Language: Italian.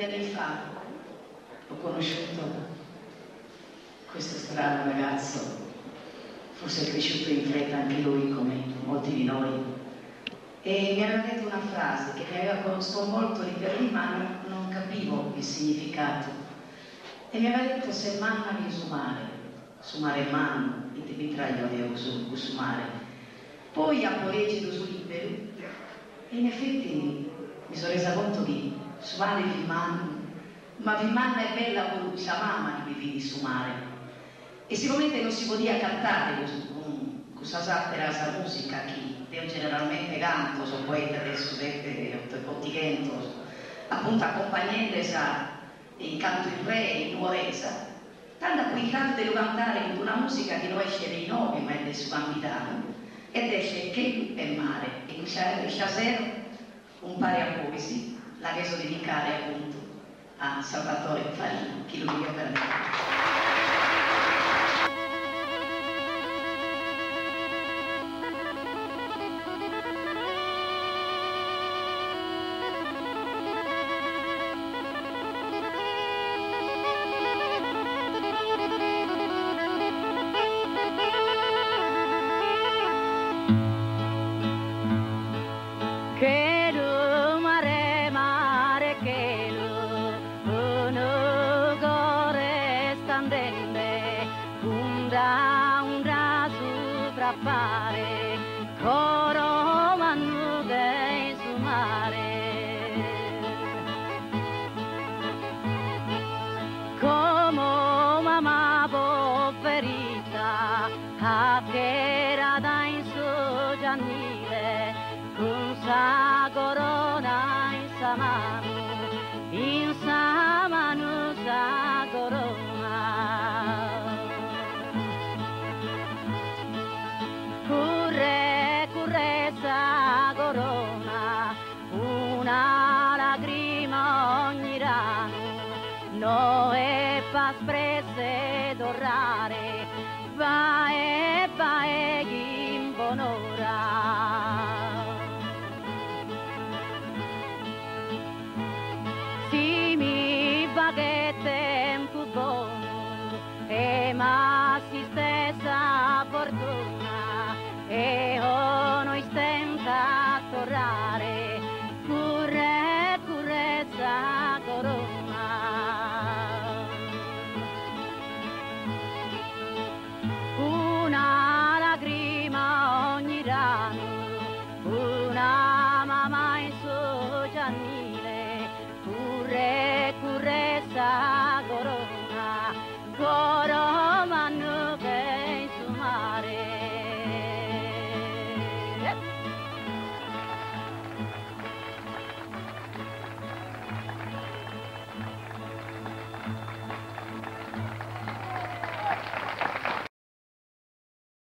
tanti anni fa ho conosciuto questo strano ragazzo, forse è cresciuto in fretta anche lui come molti di noi, e mi aveva detto una frase che mi aveva sconvolto lì per lì, ma non capivo il significato, e mi aveva detto: se manna vi sumare mano, e ti mitraglio di sumare, poi a poleggido su libero, e in effetti mi sono resa conto che sumare vi mano, ma vi manna è bella con la mamma che vi di sumare. E sicuramente non si poteva cantare questa sappera musica che io generalmente canto, sono poeta del sudeste ottichento, appunto accompagnando il canto in re e in nuoresa, tanto qui canto devo cantare con una musica che non esce dei nomi, ma è del suo capitano, ed esce che è mare, e stasera un pari a poesi, la che so dedicare appunto a Salvatore Farina, che lo dica per me. Si mi va che tempo buono e ma